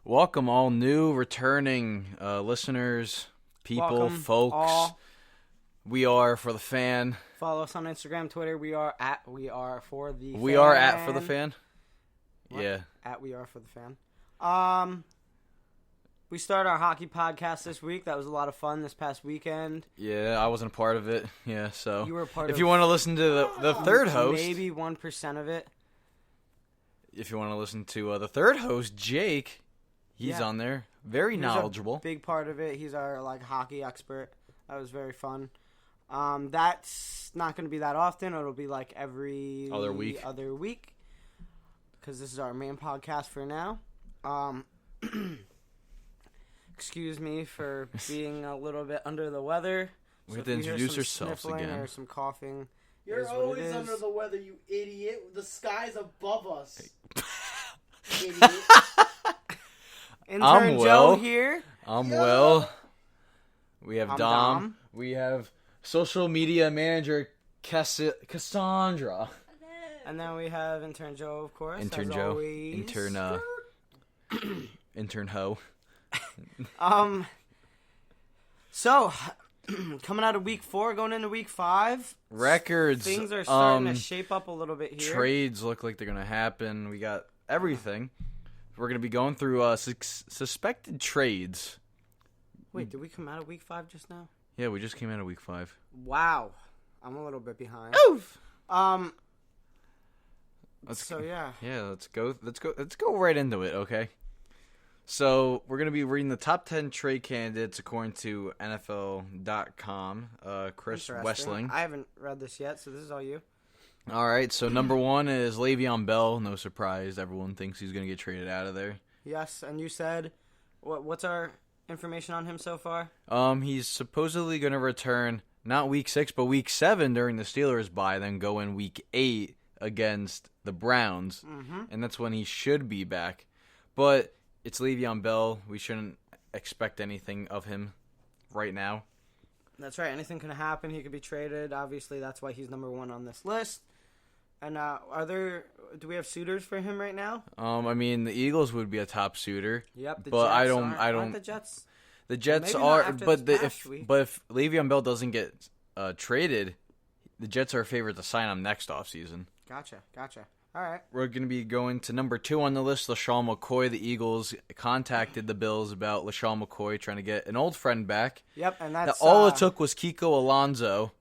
Welcome all new, returning listeners, people, Welcome folks. all. We are for the fan. Follow us on Instagram, Twitter. We are for the fan. We are at for the fan. What? Yeah. At we are for the fan. We started our hockey podcast this week. That was a lot of fun this past weekend. Yeah, I wasn't a part of it. Yeah, so You were part if of you want to listen to the third host, maybe 1% of it. if you want to listen to the third host, Jake, he's Yeah. on there. Very He was knowledgeable. a big part of it. He's our hockey expert. That was very fun. That's not going to be that often. It'll be every Other week. Because this is our main podcast for now. Excuse me for being a little bit under the weather. We So have if to you hear introduce some ourselves sniffling again. or some coughing. You're is what it always is. under the weather, you idiot. The sky's above us. Idiot. Intern I'm Joe Will. here. I'm Yo. Will. We have I'm Dom. Dom. We have social media manager Cassandra. And then we have intern Joe, of course. Intern as Joe. always. Intern Ho. So, coming out of week 4, going into week 5, Records. things are starting to shape up a little bit here. Trades look like they're going to happen. We got everything. We're going to be going through suspected trades. Wait, did we come out of week 5 just now? Yeah, we just came out of week 5. Wow. I'm a little bit behind. Oof. So yeah. Yeah, let's go right into it, okay? So, we're going to be reading the top 10 trade candidates according to NFL.com. Chris Interesting. Wessling. I haven't read this yet, so this is all you. All right, so number 1 is Le'Veon Bell. No surprise, everyone thinks he's going to get traded out of there. Yes, and you said, what's our information on him so far? He's supposedly going to return not week 6, but week 7 during the Steelers bye, then go in week 8 against the Browns, and that's when he should be back. But it's Le'Veon Bell. We shouldn't expect anything of him right now. That's right. Anything can happen. He could be traded. Obviously, that's why he's number 1 on this list. And do we have suitors for him right now? I mean, the Eagles would be a top suitor. Yep. The But Jets I don't- aren't the Jets. The Jets Maybe not are, after but this past week. if Le'Veon Bell doesn't get traded, the Jets are a favorite to sign him next offseason. Gotcha. All right. We're going to be going to number 2 on the list, LaShawn McCoy. The Eagles contacted the Bills about LaShawn McCoy, trying to get an old friend back. Yep, and Now, that's all it took was Kiko Alonso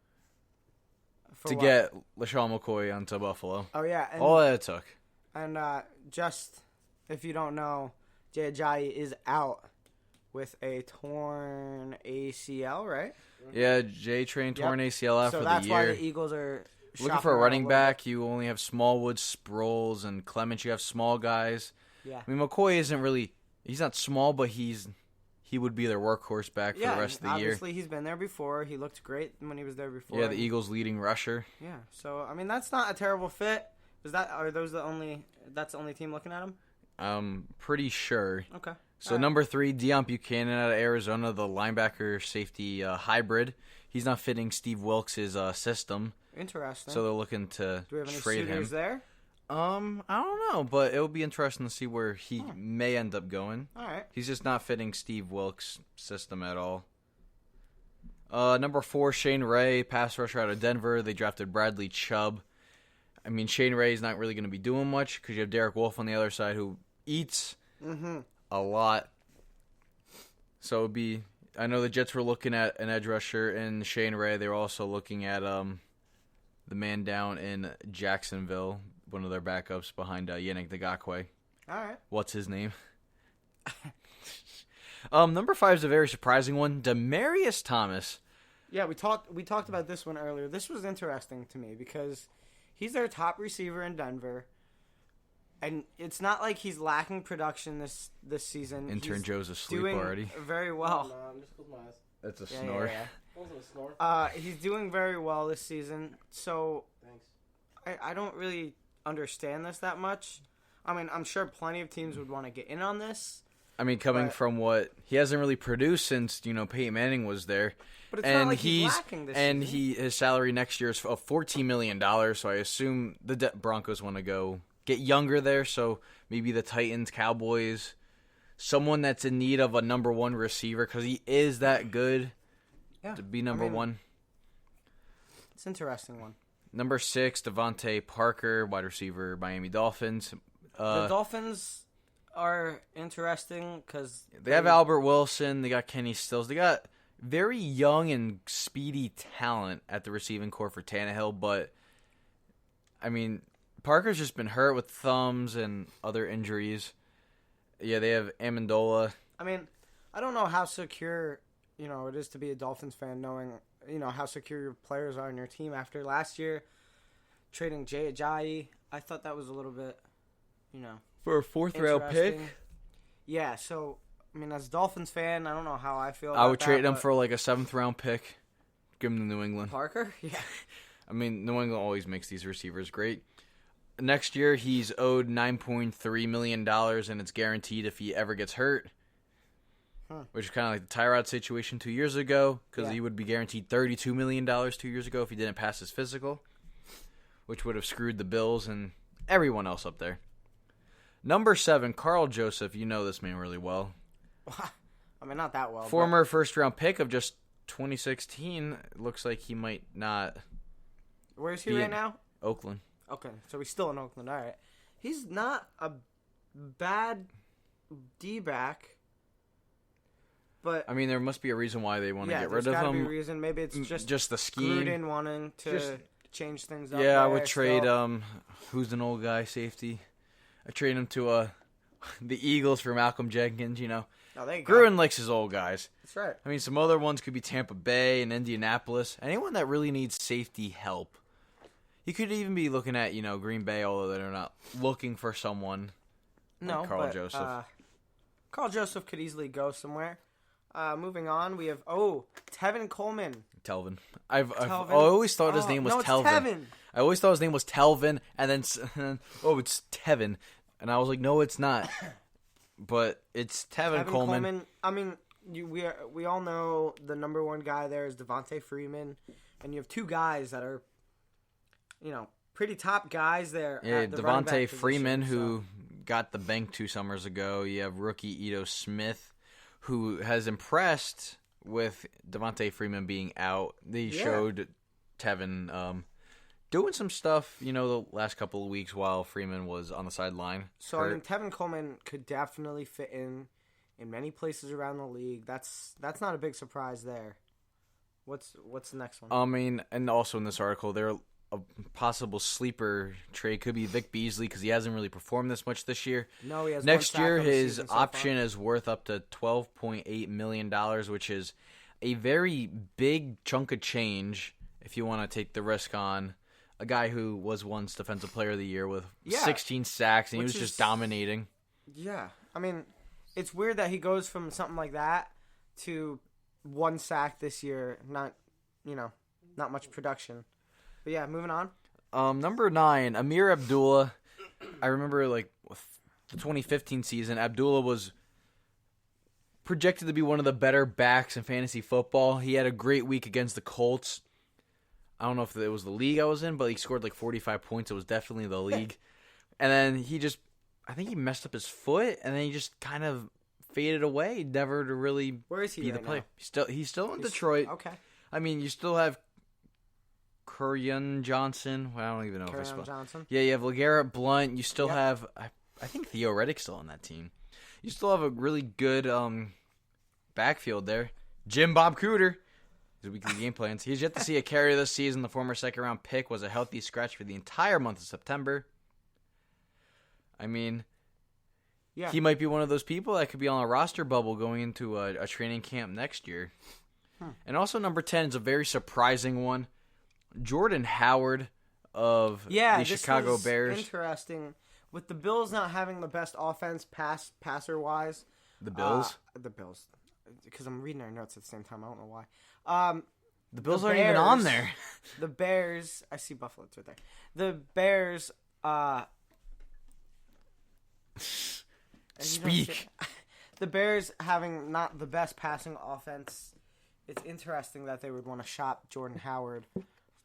for to what? get LaShawn McCoy onto Buffalo. Oh yeah, and All that it took. just if you don't know, Jay Ajayi is out with a torn ACL, right? Yeah, J-Train torn ACL out So for the that's year. why the Eagles are Looking shopping for a around running little back, you only have Smallwood, Sproles, and Clements. You have small guys. bit. Yeah. I mean, McCoy isn't really... He's not small, but he would be their workhorse back for Yeah, the rest of the year. obviously he's been there before. He looked great when he was there before. Yeah, the Eagles' leading rusher. Yeah, so I mean that's not a terrible fit. That's the only team looking at him? I'm pretty sure. Okay. So All right. number 3, Deion Buchanan out of Arizona, the linebacker safety hybrid. He's not fitting Steve Wilkes' system, Interesting. so they're looking to do we have any trade him. suitors there? I don't know, but it'll be interesting to see where he may end up going. All right. He's just not fitting Steve Wilkes' system at all. Number 4, Shane Ray, pass rusher out of Denver. They drafted Bradley Chubb. I mean, Shane Ray is not really going to be doing much because you have Derek Wolfe on the other side who eats a lot. So it'd be... I know the Jets were looking at an edge rusher in Shane Ray. They were also looking at the man down in Jacksonville, one of their backups behind Yannick Ngakoue. All right. What's his name? Number 5 is a very surprising one. Demaryius Thomas. Yeah, we talked about this one earlier. This was interesting to me because he's their top receiver in Denver, and it's not like he's lacking production this season. Intern He's Joe's asleep doing already. very well. I'm just closing my eyes. That's a Yeah, snore. yeah. Wasn't a snore. He's doing very well this season. So Thanks. I don't really understand this that much. I mean, I'm sure plenty of teams would want to get in on this. I mean, coming But- from what he hasn't really produced since Peyton Manning was there, But it's and not like he's lacking this season. his salary next year is $14 million. So I assume the Broncos want to go get younger there. So maybe the Titans, Cowboys, someone that's in need of a number one receiver because he is that good to be number one. It's an interesting one. Number 6, Devontae Parker, wide receiver, Miami Dolphins. The Dolphins are interesting because they have Albert Wilson. They got Kenny Stills. They got very young and speedy talent at the receiving core for Tannehill, but I mean, Parker's just been hurt with thumbs and other injuries. Yeah, they have Amendola. I mean, I don't know how secure, it is to be a Dolphins fan knowing, how secure your players are in your team after last year trading Jay Ajayi. I thought that was a little bit, for a 4th round pick. Yeah, so I mean, as a Dolphins fan, I don't know how I feel about I would trade that, him for like a 7th round pick. Give him to New England. Parker? Yeah. I mean, New England always makes these receivers great. Next year, he's owed $9.3 million, and it's guaranteed if he ever gets hurt. Which is kind of like the Tyrod situation 2 years ago, because he would be guaranteed $32 million 2 years ago if he didn't pass his physical, which would have screwed the Bills and everyone else up there. Number 7, Carl Joseph. You know this man really well. I mean, not that well. Former first-round pick of just 2016. It looks like he might not. Where's he right now? Oakland. Okay, so he's still in Oakland. All right. He's not a bad D-back, but I mean, there must be a reason why they want to get rid of him. Yeah, there's got to be a reason. Maybe it's just the scheme. Gruden wanting to change things up. Yeah, I would trade who's an old guy safety. I trade him to the Eagles for Malcolm Jenkins. Oh, there you go. Gruden likes his old guys. That's right. I mean, some other ones could be Tampa Bay and Indianapolis. Anyone that really needs safety help. You could even be looking at, Green Bay, although they're not looking for someone like Carl Joseph. Carl Joseph could easily go somewhere. Moving on, we have, Tevin Coleman. Telvin. I've always thought his name was Telvin. Tevin. I always thought his name was Telvin, and then, it's Tevin. And I was like, no, it's not. But it's Tevin Coleman. I mean, we all know the number one guy there is Devontae Freeman, and you have two guys that are, pretty top guys there. Yeah, at the running back Devontae Freeman, position, who got the bank 2 summers ago. You have rookie Ito Smith, who has impressed with Devontae Freeman being out. They showed Tevin doing some stuff, the last couple of weeks while Freeman was on the sideline. So, I mean, Tevin Coleman could definitely fit in many places around the league. That's not a big surprise there. What's the next one? I mean, and also in this article, a possible sleeper trade could be Vic Beasley because he hasn't really performed this much this year. No, he has Next one sack year, on the his season so option far. is worth up to $12.8 million, which is a very big chunk of change if you want to take the risk on a guy who was once Defensive Player of the Year with 16 sacks, and he was just dominating. Yeah. I mean, it's weird that he goes from something like that to 1 sack this year, not much production. But yeah, moving on. Number 9, Amir Abdullah. I remember, with the 2015 season, Abdullah was projected to be one of the better backs in fantasy football. He had a great week against the Colts. I don't know if it was the league I was in, but he scored 45 points. It was definitely the league. And then I think he messed up his foot, and then he just kind of faded away, never to really Where is he be right the player. now? He's still in Detroit. Okay. I mean, you still have Kerryon Johnson. Well, I don't even know if I Kerryon spelled. Johnson. Yeah, you have LeGarrette Blunt. You still have, I think Theo Reddick's still on that team. You still have a really good backfield there. Jim Bob Cooter. His weekly game plans. He's yet to see a carry this season. The former second-round pick was a healthy scratch for the entire month of September. I mean, he might be one of those people that could be on a roster bubble going into a training camp next year. And also number 10 is a very surprising one. Jordan Howard of the Chicago Bears. Interesting. With the Bills not having the best offense passer-wise. The Bills? The Bills. Because I'm reading our notes at the same time. I don't know why. The Bills aren't even on there. The Bears. I see Buffalo. It's right there. The Bears. Speak. The Bears having not the best passing offense. It's interesting that they would want to shop Jordan Howard.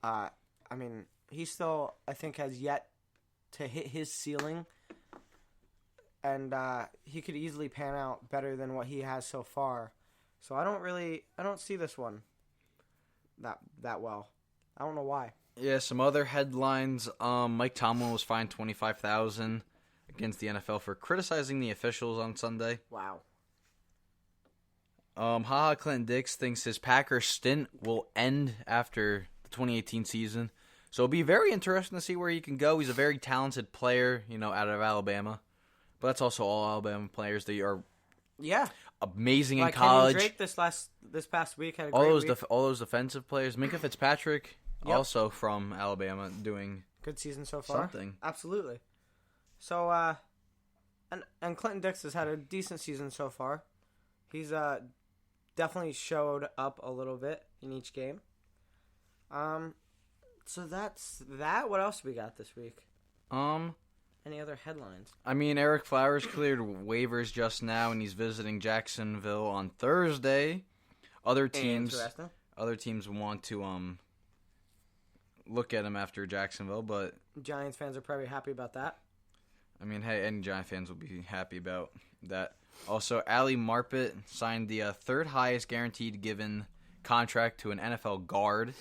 I mean, he still, I think, has yet to hit his ceiling. and he could easily pan out better than what he has so far. So I don't see this one that well. I don't know why. Yeah, some other headlines. Mike Tomlin was fined $25,000 against the NFL for criticizing the officials on Sunday. Wow. HaHa Clinton Dix thinks his Packers stint will end after the 2018 season. So it'll be very interesting to see where he can go. He's a very talented player, out of Alabama. But that's also all Alabama players. They are amazing in college. Drake this past week had a great week. All those defensive players. Minka Fitzpatrick, also from Alabama, doing good season so far. Something. Absolutely. So, and Clinton Dix has had a decent season so far. He's definitely showed up a little bit in each game. So that's that. What else we got this week? Any other headlines? I mean, Eric Flowers cleared waivers just now, and he's visiting Jacksonville on Thursday. Other teams want to look at him after Jacksonville, but Giants fans are probably happy about that. I mean, hey, any Giant fans will be happy about that. Also, Ali Marpet signed the third highest guaranteed given contract to an NFL guard.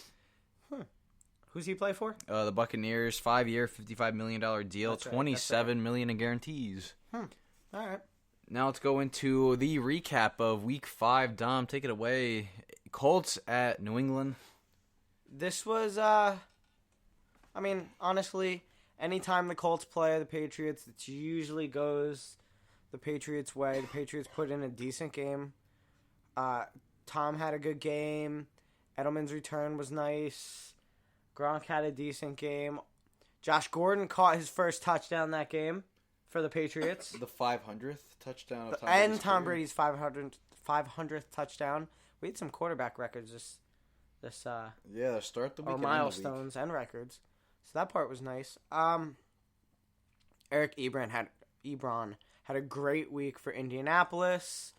Who's he play for? The Buccaneers, 5-year, $55 million deal, That's right, $27 million in guarantees. All right. Now let's go into the recap of Week 5. Dom, take it away. Colts at New England. This was, honestly, anytime the Colts play the Patriots, it usually goes the Patriots' way. The Patriots put in a decent game. Tom had a good game. Edelman's return was nice. Gronk had a decent game. Josh Gordon caught his first touchdown that game for the Patriots. The 500th touchdown of Tom Brady's 500th touchdown. We had some quarterback records this start the week or milestones and records. So that part was nice. Eric Ebron had a great week for Indianapolis.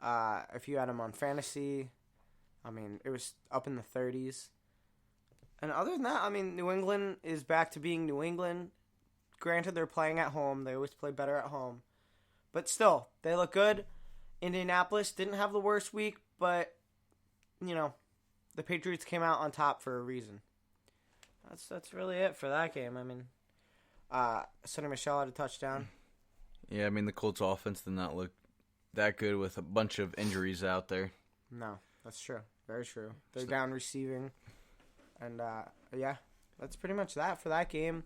If you had him on fantasy, it was up in the 30s. And other than that, New England is back to being New England. Granted, they're playing at home. They always play better at home. But still, they look good. Indianapolis didn't have the worst week, but, the Patriots came out on top for a reason. That's really it for that game. Sonny Michel had a touchdown. Yeah, the Colts offense did not look that good with a bunch of injuries out there. No, that's true. Very true. They're down receiving. And, that's pretty much that for that game.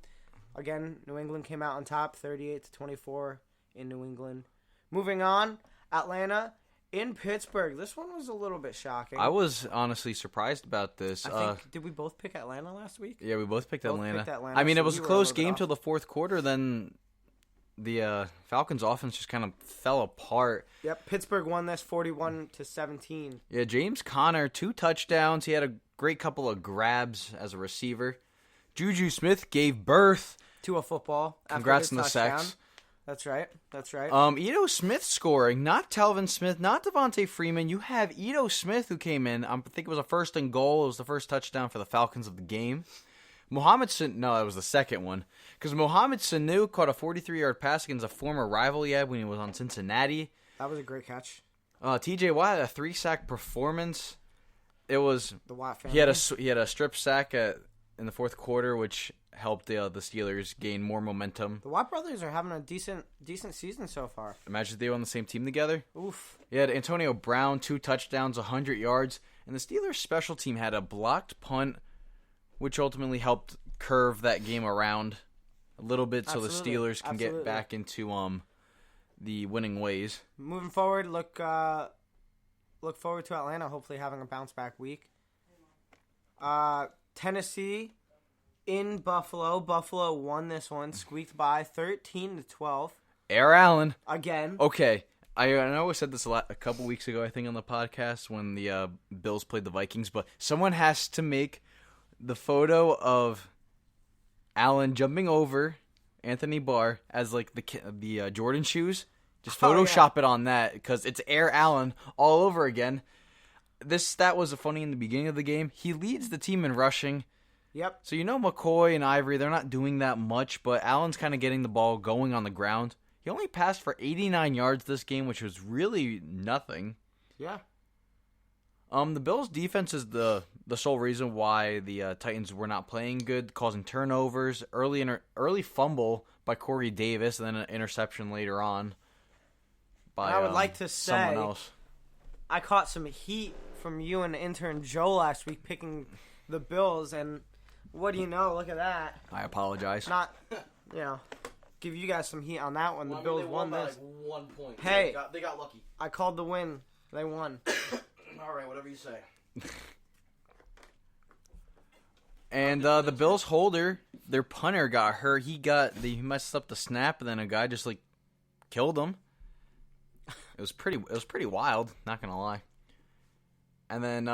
Again, New England came out on top, 38-24 in New England. Moving on, Atlanta in Pittsburgh. This one was a little bit shocking. I was honestly surprised about this. Did we both pick Atlanta last week? Yeah, we both picked Atlanta. So it was a close game till the fourth quarter. Then the Falcons' offense just kind of fell apart. Yep, Pittsburgh won this 41-17. Yeah, James Conner, 2 touchdowns. He had a great couple of grabs as a receiver. Juju Smith gave birth to a football. Congrats on the sacks. That's right. Ito Smith scoring, not Telvin Smith, not Devontae Freeman. You have Ito Smith who came in. I think it was a first and goal. It was the first touchdown for the Falcons of the game. It was the second one. Because Mohamed Sanu caught a 43-yard pass against a former rival he had when he was on Cincinnati. That was a great catch. TJ Watt had a 3-sack performance. It was the Watt family. He had a strip sack in the fourth quarter, which helped the Steelers gain more momentum. The Watt brothers are having a decent season so far. Imagine if they were on the same team together. Oof. He had Antonio Brown, 2 touchdowns, 100 yards, and the Steelers' special team had a blocked punt, which ultimately helped curve that game around a little bit, so the Steelers can get back into the winning ways. Moving forward, look forward to Atlanta hopefully having a bounce back week. Tennessee in Buffalo. Buffalo won this one, squeaked by 13-12. Air Allen again. Okay, I know I said this a couple weeks ago, I think, on the podcast when the Bills played the Vikings, but someone has to make the photo of Allen jumping over Anthony Barr as like the Jordan shoes. Just Photoshop it on that because it's Air Allen all over again. This stat was funny in the beginning of the game. He leads the team in rushing. Yep. So McCoy and Ivory, they're not doing that much, but Allen's kind of getting the ball going on the ground. He only passed for 89 yards this game, which was really nothing. Yeah. The Bills' defense is the sole reason why the Titans were not playing good, causing turnovers, early fumble by Corey Davis, and then an interception later on by I would like to someone say else. I caught some heat from you and intern Joe last week picking the Bills, and what do you know? Look at that. I apologize. Not, give you guys some heat on that one. The Bills won by this. like 1 point. Hey. They got lucky. I called the win. They won. All right, whatever you say. And the Bills holder, their punter, got hurt. He messed up the snap, and then a guy just killed him. It was pretty wild, not gonna lie. And then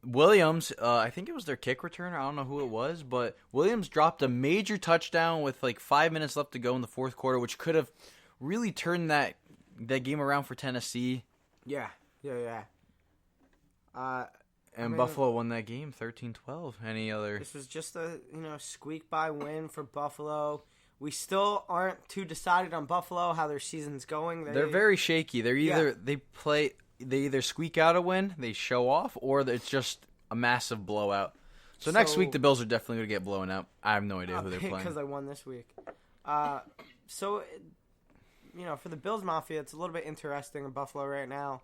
Williams, I think it was their kick returner. I don't know who it was, but Williams dropped a major touchdown with 5 minutes left to go in the fourth quarter, which could have really turned that game around for Tennessee. Yeah. And Buffalo won that game 13-12. Any other? This was just a squeak by win for Buffalo. We still aren't too decided on Buffalo how their season's going. They're very shaky. They're either they either squeak out a win, they show off, or it's just a massive blowout. So next week the Bills are definitely going to get blown out. I have no idea who they're playing because I won this week. For the Bills Mafia, it's a little bit interesting in Buffalo right now.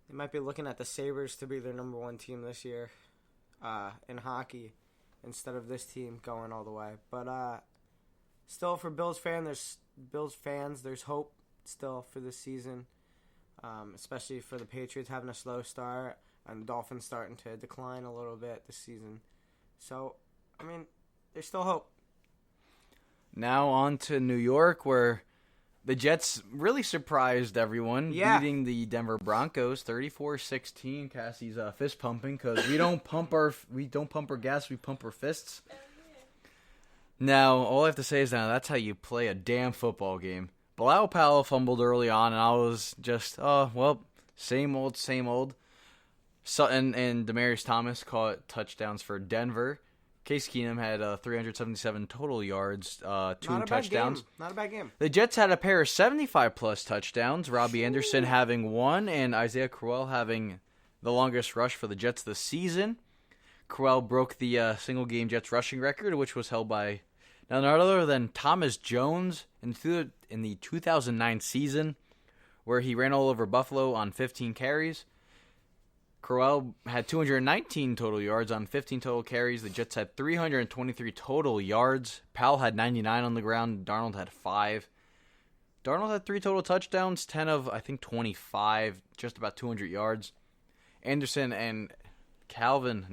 They might be looking at the Sabres to be their number one team this year in hockey instead of this team going all the way. But still, for Bills fans, there's hope still for this season, especially for the Patriots having a slow start and the Dolphins starting to decline a little bit this season. So, there's still hope. Now on to New York, where the Jets really surprised everyone, beating the Denver Broncos 34-16. Cassie's fist pumping because we don't pump our gas, we pump our fists. Now, all I have to say is that's how you play a damn football game. Bilal Powell fumbled early on, and I was just, same old, same old. Sutton and Demaryius Thomas caught touchdowns for Denver. Case Keenum had 377 total yards, 2 touchdowns. Not a bad game. The Jets had a pair of 75-plus touchdowns, Robbie Anderson having 1 and Isaiah Crowell having the longest rush for the Jets this season. Crowell broke the single-game Jets rushing record, which was held by none other than Thomas Jones in the 2009 season, where he ran all over Buffalo on 15 carries. Crowell had 219 total yards on 15 total carries. The Jets had 323 total yards. Powell had 99 on the ground. Darnold had 5. Darnold had 3 total touchdowns, 10 of, I think, 25, just about 200 yards. Anderson and Calvin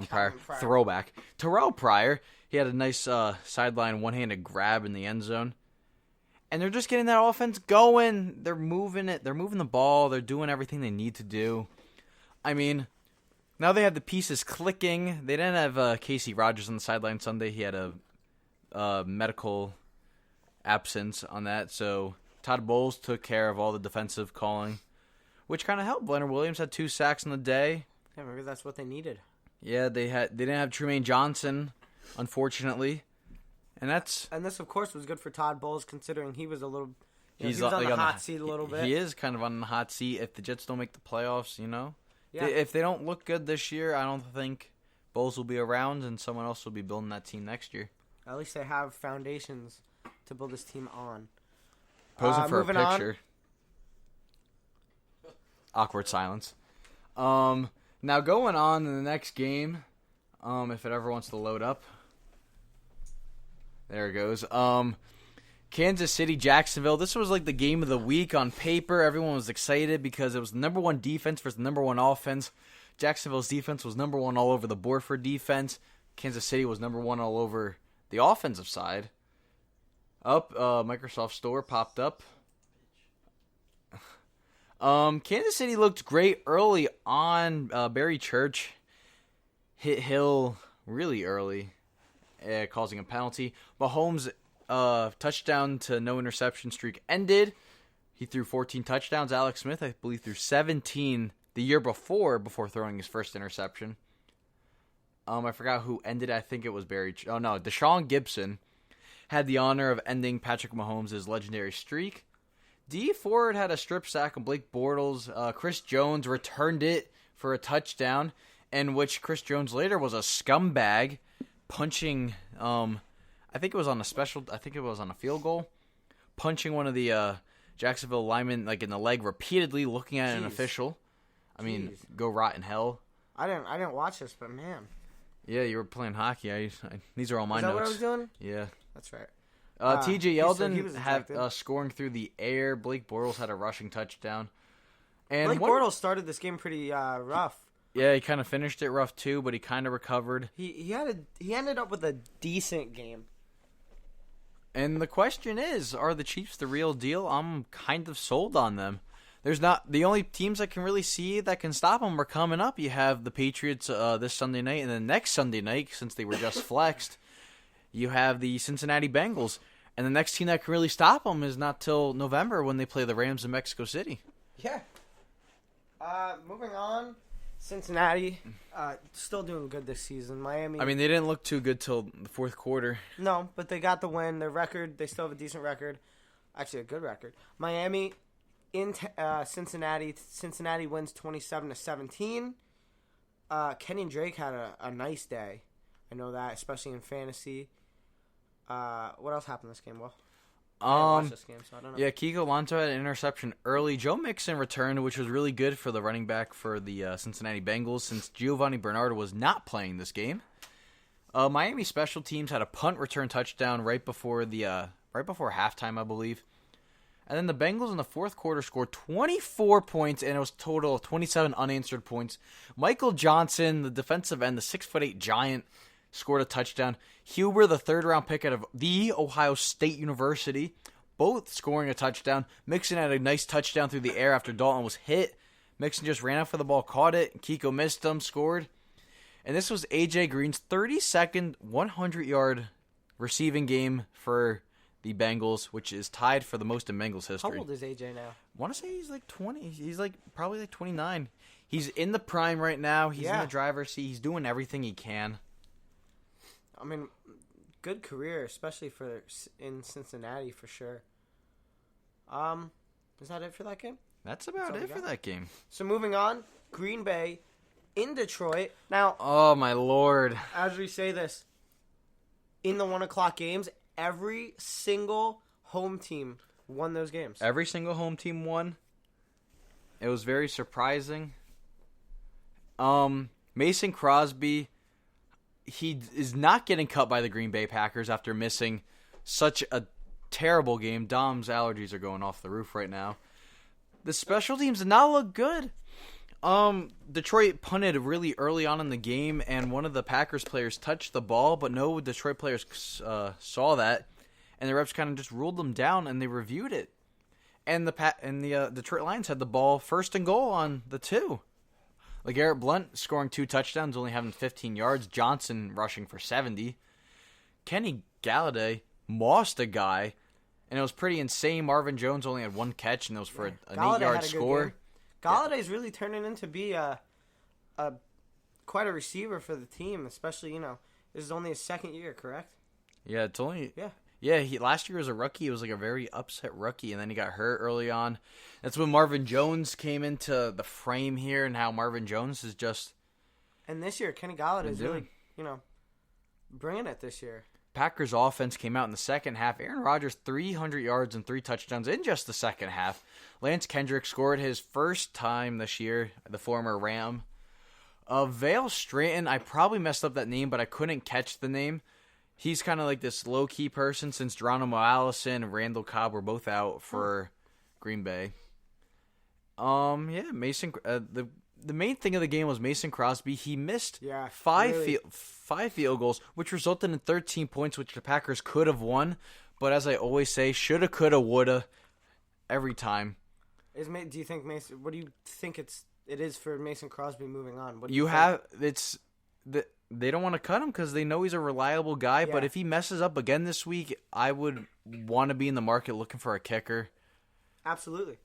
Pryor, throwback. Terrell Pryor, he had a nice sideline one-handed grab in the end zone. And they're just getting that offense going. They're moving it. They're moving the ball. They're doing everything they need to do. Now they have the pieces clicking. They didn't have Casey Rogers on the sideline Sunday. He had a medical absence on that. So Todd Bowles took care of all the defensive calling, which kind of helped. Leonard Williams had 2 sacks in the day. Yeah, maybe that's what they needed. Yeah, they didn't have Trumaine Johnson, unfortunately. And this, of course, was good for Todd Bowles, considering he was a little. He was on the hot seat a little bit. He is kind of on the hot seat if the Jets don't make the playoffs. Yeah. If they don't look good this year, I don't think Bowles will be around, and someone else will be building that team next year. At least they have foundations to build this team on. Posing for a moving picture. Awkward silence. Now going on in the next game, if it ever wants to load up. There it goes. Kansas City, Jacksonville. This was like the game of the week on paper. Everyone was excited because it was the number 1 defense versus the number 1 offense. Jacksonville's defense was number 1 all over the board for defense. Kansas City was number 1 all over the offensive side. Microsoft Store popped up. Kansas City looked great early on. Barry Church hit Hill really early, causing a penalty. Mahomes' touchdown to no interception streak ended. He threw 14 touchdowns. Alex Smith, I believe, threw 17 the year before throwing his first interception. I forgot who ended it. I think it was Deshaun Gibson had the honor of ending Patrick Mahomes' legendary streak. Dee Ford had a strip sack on Blake Bortles. Chris Jones returned it for a touchdown, in which Chris Jones later was a scumbag, punching, I think it was on a field goal, punching one of the Jacksonville linemen like in the leg repeatedly, looking at an official. I mean, go rot in hell. I didn't watch this, but man. Yeah, you were playing hockey. These are all my Is that notes. what I was doing? Yeah. That's right. T.J. he Yeldon was had ejected. scoring through the air. Blake Bortles had a rushing touchdown. And Blake Bortles started this game pretty rough. Yeah, he kind of finished it rough too, but he kind of recovered. He ended up with a decent game. And the question is, are the Chiefs the real deal? I'm kind of sold on them. There's not the only teams I can really see that can stop them are coming up. You have the Patriots this Sunday night, and then next Sunday night, since they were just flexed, you have the Cincinnati Bengals. And the next team that can really stop them is not till November when they play the Rams in Mexico City. Yeah. Moving on, Cincinnati still doing good this season. Miami. I mean, they didn't look too good till the fourth quarter. No, but they got the win. Their record, they still have a decent record. Actually, a good record. Miami in Cincinnati. Cincinnati wins 27-17. Kenny Drake had a nice day. I know that, especially in fantasy. What else happened this game? Well, I didn't watch this game, so I don't know. Yeah, Kiko Alonso had an interception early. Joe Mixon returned, which was really good for the running back for the Cincinnati Bengals, since Giovanni Bernardo was not playing this game. Miami special teams had a punt return touchdown right before halftime, I believe. And then the Bengals in the fourth quarter scored 24 points, and it was a total of 27 unanswered points. Michael Johnson, the defensive end, the 6'8" giant, scored a touchdown. Huber, the third-round pick out of the Ohio State University, both scoring a touchdown. Mixon had a nice touchdown through the air after Dalton was hit. Mixon just ran out for the ball, caught it. Kiko missed him, scored. And this was A.J. Green's 32nd 100-yard receiving game for the Bengals, which is tied for the most in Bengals history. How old is AJ now? I want to say he's like 20. He's like probably like 29. He's in the prime right now. He's in the driver's seat. He's doing everything he can. I mean, good career, especially in Cincinnati for sure. Is that it for that game? That's about it for that game. So moving on, Green Bay in Detroit. Now, oh my lord! As we say this, in the 1:00 games, every single home team won those games. Every single home team won. It was very surprising. Mason Crosby, he is not getting cut by the Green Bay Packers after missing such a terrible game. Dom's allergies are going off the roof right now. The special teams did not look good. Detroit punted really early on in the game, and one of the Packers players touched the ball, but no Detroit players saw that, and the refs kind of just ruled them down, and they reviewed it. And the Detroit Lions had the ball first and goal on the 2. LeGarrette Blount scoring 2 touchdowns, only having 15 yards. Johnson rushing for 70. Kenny Galladay mossed a guy, and it was pretty insane. Marvin Jones only had 1 catch, and it was for an 8-yard score. Galladay's really turning into be quite a receiver for the team, especially, this is only his second year, correct? Yeah, it's only... Yeah. Yeah, last year as a rookie, he was like a very upset rookie, and then he got hurt early on. That's when Marvin Jones came into the frame here, and how Marvin Jones is just... And this year, Kenny Galladay is really, bringing it this year. Packers offense came out in the second half. Aaron Rodgers, 300 yards and 3 touchdowns in just the second half. Lance Kendrick scored his first time this year, the former Ram. Vale Stratton, I probably messed up that name, but I couldn't catch the name. He's kind of like this low-key person since Geronimo Allison and Randall Cobb were both out for Green Bay. Mason. The main thing of the game was Mason Crosby. He missed 5 field goals, which resulted in 13 points, which the Packers could have won. But as I always say, shoulda, coulda, woulda, every time. Do you think Mason? What do you think it is for Mason Crosby moving on? What do you think? They don't want to cut him because they know he's a reliable guy. Yeah. But if he messes up again this week, I would want to be in the market looking for a kicker. Absolutely.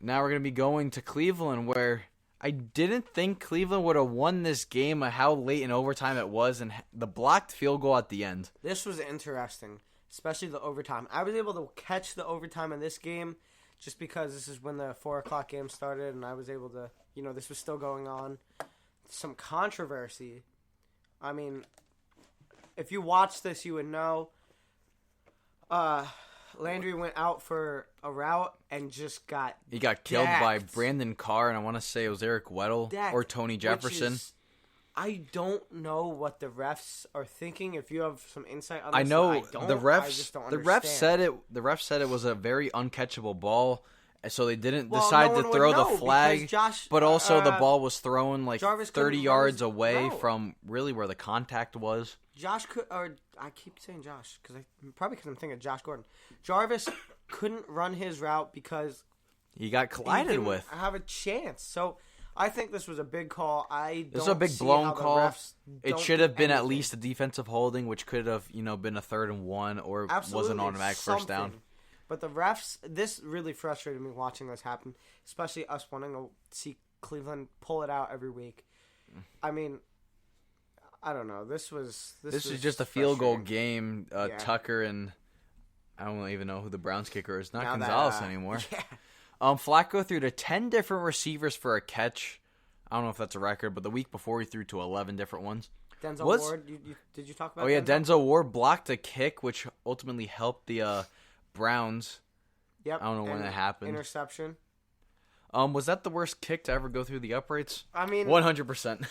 Now we're going to be going to Cleveland, where I didn't think Cleveland would have won this game, how late in overtime it was, and the blocked field goal at the end. This was interesting especially the overtime. I was able to catch the overtime in this game just because this is when the 4 o'clock game started, and I was able to, this was still going on. Some controversy. I mean, if you watched this, you would know. Landry went out for a route and just got He got killed by decked. Brandon Carr, and I want to say it was Eric Weddle Decked, or Tony Jefferson. I don't know what the refs are thinking. If you have some insight on this, I know I don't, the I just don't refs understand. the refs said it was a very uncatchable ball, so they didn't Well, decide no to one throw would the know flag. because Josh, But also the ball was thrown like Jarvis 30 couldn't yards run his away route. from really where the contact was. Josh could, or I keep saying Josh because probably because I'm thinking of Josh Gordon. Jarvis couldn't run his route because He got he collided didn't with. have a chance. So I think this was a big call. This was a big blown call. It It should have been at least a defensive holding, which could have been a 3rd and 1 or was an automatic first down. But the refs, this really frustrated me watching this happen, especially us wanting to see Cleveland pull it out every week. I mean, I don't know. This was just a field goal frustrating. game. Yeah. Tucker and I don't even know who the Browns kicker is. Not Now that, Gonzalez anymore. Yeah. Flacco threw to 10 different receivers for a catch. I don't know if that's a record, but the week before he threw to 11 different ones. Denzel Was- Ward, did you talk about? Oh yeah, Denzel Ward blocked a kick, which ultimately helped the Browns. Yep. I don't know when that happened. Interception. Was that the worst kick to ever go through the uprights? I mean, 100%.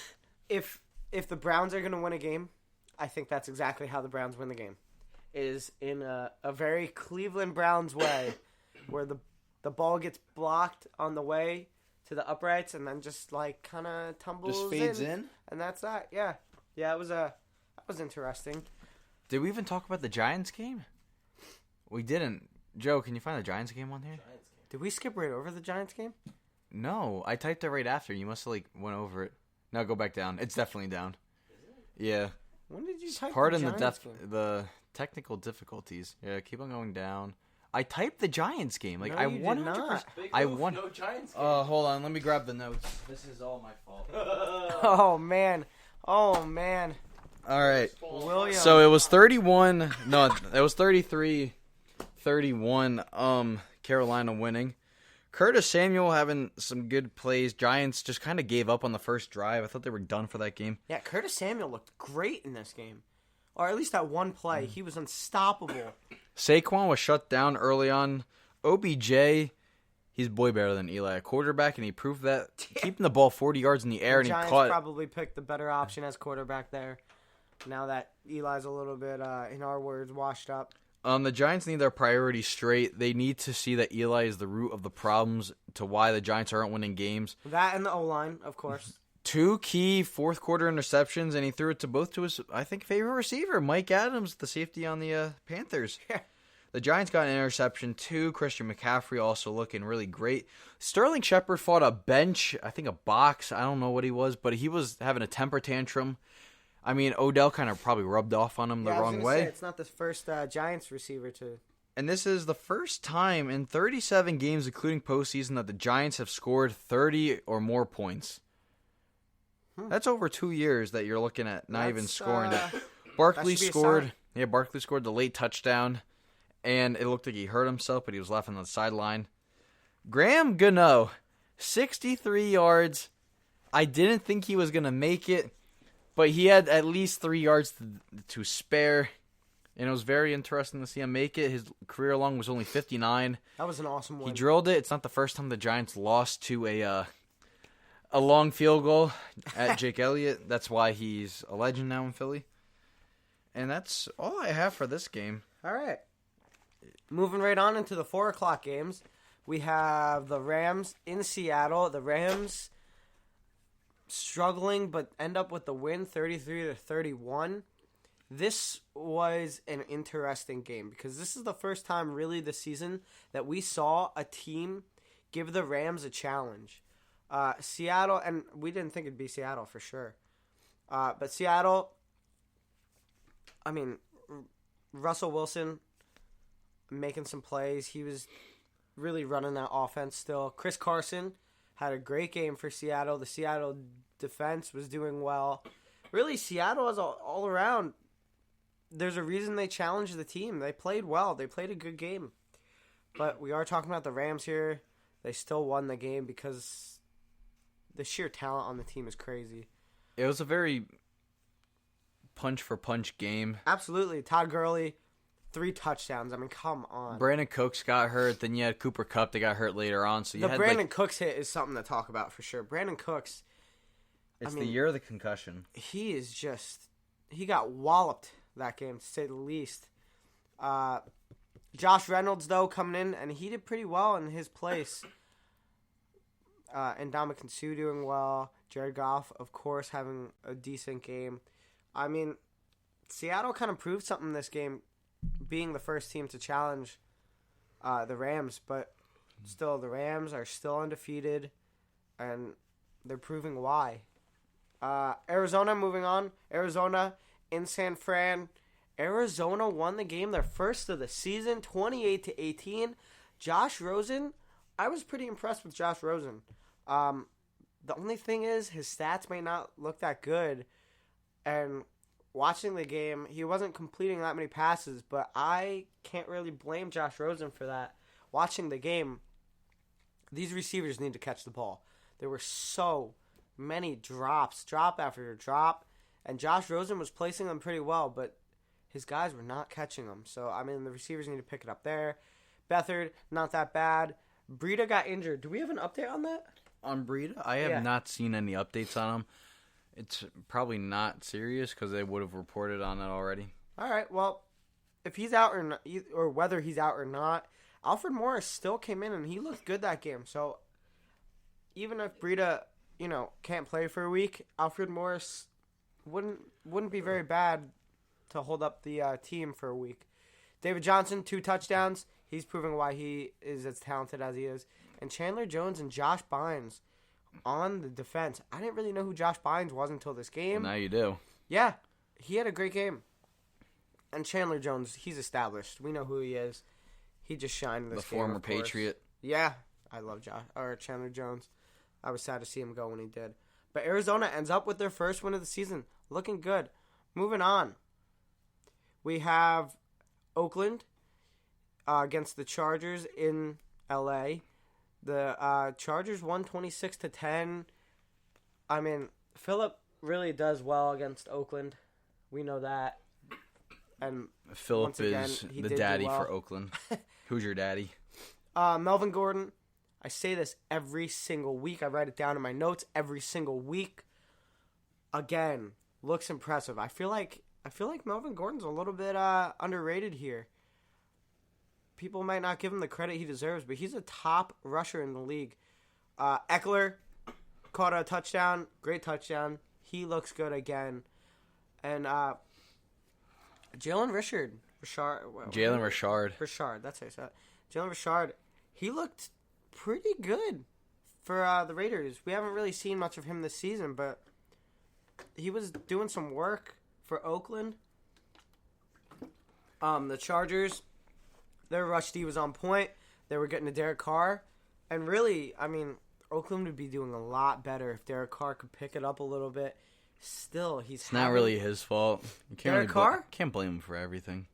if the Browns are going to win a game, I think that's exactly how the Browns win the game. Is in a very Cleveland Browns way, where the ball gets blocked on the way to the uprights and then just like kind of tumbles Just fades in. and that's that. Yeah, it was that was interesting. Did we even talk about the Giants game? We didn't. Joe, can you find the Giants game on here? Did we skip right over the Giants game? No, I typed it right after. You must have went over it. No, go back down. It's definitely down. Yeah. When did you type Pardon the the Giants game? the technical difficulties. Yeah, keep on going down. I typed the Giants game. No, I you did 100%. not. I won. No Giants game. Hold on. Let me grab the notes. This is all my fault. Oh man. All right. William. So it was 31. No, it was 33-31. Carolina winning. Curtis Samuel having some good plays. Giants just kind of gave up on the first drive. I thought they were done for that game. Yeah, Curtis Samuel looked great in this game. Or at least that one play. He was unstoppable. Saquon was shut down early on. OBJ, he's way better than Eli, a quarterback, and he proved that. Keeping the ball 40 yards in the air, and he Giants caught. probably picked the better option as quarterback there. Now that Eli's a little bit, in our words, washed up. The Giants need their priorities straight. They need to see that Eli is the root of the problems to why the Giants aren't winning games. That and the O-line, of course. 2 key fourth quarter interceptions, and he threw it to both to his, I think, favorite receiver, Mike Adams, the safety on the Panthers. Yeah. The Giants got an interception too. Christian McCaffrey also looking really great. Sterling Shepard fought a bench, I think a box. I don't know what he was, but he was having a temper tantrum. I mean, Odell kind of probably rubbed off on him the wrong way. It's not the first Giants receiver to. And this is the first time in 37 games, including postseason, that the Giants have scored 30 or more points. That's over 2 years that you're looking at not even scoring that. Barkley that should be a scored. sign. Yeah, Barkley scored the late touchdown, and it looked like he hurt himself, but he was left on the sideline. Graham Gano, 63 yards. I didn't think he was going to make it, but he had at least 3 yards to spare, and it was very interesting to see him make it. His career long was only 59. That was an awesome win. He drilled it. It's not the first time the Giants lost to a long field goal at Jake Elliott. That's why he's a legend now in Philly. And that's all I have for this game. All right. Moving right on into the 4 o'clock games. We have the Rams in Seattle. The Rams struggling, but end up with the win, 33-31. This was an interesting game because this is the first time really this season that we saw a team give the Rams a challenge. Seattle, and we didn't think it'd be Seattle for sure. But Seattle, I mean, Russell Wilson making some plays. He was really running that offense still. Chris Carson had a great game for Seattle. The Seattle defense was doing well. Really, Seattle as all around there's a reason they challenged the team. They played well. They played a good game. But we are talking about the Rams here. They still won the game because the sheer talent on the team is crazy. It was a very punch-for-punch game. Absolutely. Todd Gurley, 3 touchdowns. I mean, come on. Brandon Cooks got hurt. Then you had Cooper Kupp that got hurt later on. So The Brandon Cooks hit is something to talk about for sure. Brandon Cooks, It's the year of the concussion. he is just... He got walloped that game, to say the least. Josh Reynolds, though, coming in, and he did pretty well in his place. And Ndamukong Suh doing well. Jared Goff, of course, having a decent game. I mean, Seattle kind of proved something this game, being the first team to challenge the Rams. But still, the Rams are still undefeated, and they're proving why. Arizona, moving on. Arizona in San Fran. Arizona won the game, their first of the season, 28-18. Josh Rosen, I was pretty impressed with Josh Rosen. The only thing is, his stats may not look that good. And watching the game, he wasn't completing that many passes, but I can't really blame Josh Rosen for that. Watching the game, these receivers need to catch the ball. There were so many drops, drop after drop, and Josh Rosen was placing them pretty well, but his guys were not catching them. So, I mean, the receivers need to pick it up there. Beathard, not that bad. Breida got injured. Do we have an update on that? On Breida? I have not seen any updates on him. It's probably not serious because they would have reported on it already. All right, well, if he's out or not, or whether he's out or not, Alfred Morris still came in and he looked good that game. So, even if Breida, can't play for a week, Alfred Morris wouldn't be very bad to hold up the team for a week. David Johnson, 2 touchdowns. He's proving why he is as talented as he is. And Chandler Jones and Josh Bynes on the defense. I didn't really know who Josh Bynes was until this game. Well, now you do. Yeah, he had a great game. And Chandler Jones, he's established. We know who he is. He just shined in this game. The former Patriot. Yeah, I love Chandler Jones. I was sad to see him go when he did. But Arizona ends up with their first win of the season. Looking good. Moving on. We have Oakland against the Chargers in L.A. The Chargers won 26-10. I mean, Phillip really does well against Oakland. We know that. And Phillip is the daddy for Oakland. Who's your daddy? Melvin Gordon. I say this every single week. I write it down in my notes every single week. Again, looks impressive. I feel like Melvin Gordon's a little bit underrated here. People might not give him the credit he deserves, but he's a top rusher in the league. Eckler caught a touchdown. Great touchdown. He looks good again. And Jalen Richard. Jalen Richard. Richard, that's how you say it. Jalen Richard, he looked pretty good for the Raiders. We haven't really seen much of him this season, but he was doing some work for Oakland. The Chargers, their rush D was on point. They were getting to Derek Carr. And really, I mean, Oakland would be doing a lot better if Derek Carr could pick it up a little bit. Still, it's not really his fault. You can't Derek Carr? Can't blame him for everything.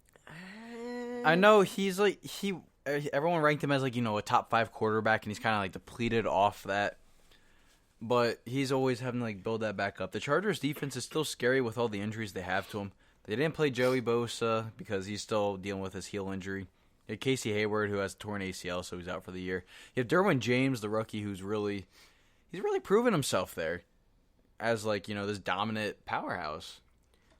I know he's everyone ranked him as a top 5 quarterback, and he's kind of depleted off that. But he's always having to build that back up. The Chargers defense is still scary with all the injuries they have to him. They didn't play Joey Bosa because he's still dealing with his heel injury. You have Casey Hayward, who has torn ACL, so he's out for the year. You have Derwin James, the rookie, who's really proven himself there as this dominant powerhouse.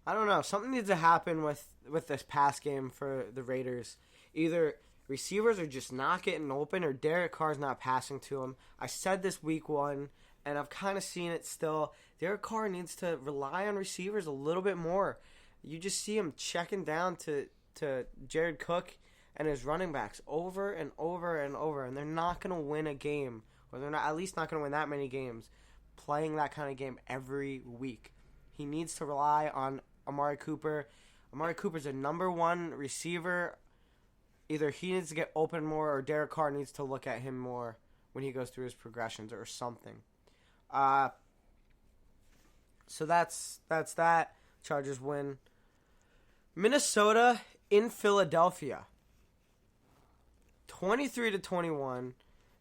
I don't know. Something needs to happen with this pass game for the Raiders. Either receivers are just not getting open or Derek Carr's not passing to him. I said this week 1, and I've kind of seen it still. Derek Carr needs to rely on receivers a little bit more. You just see him checking down to Jared Cook and his running backs over and over and over, and they're not going to win a game, or they're not at least not going to win that many games playing that kind of game every week. He needs to rely on Amari Cooper. Amari Cooper's a number 1 receiver. Either he needs to get open more or Derek Carr needs to look at him more when he goes through his progressions or something. So that's that. Chargers win. Minnesota in Philadelphia. 23-21.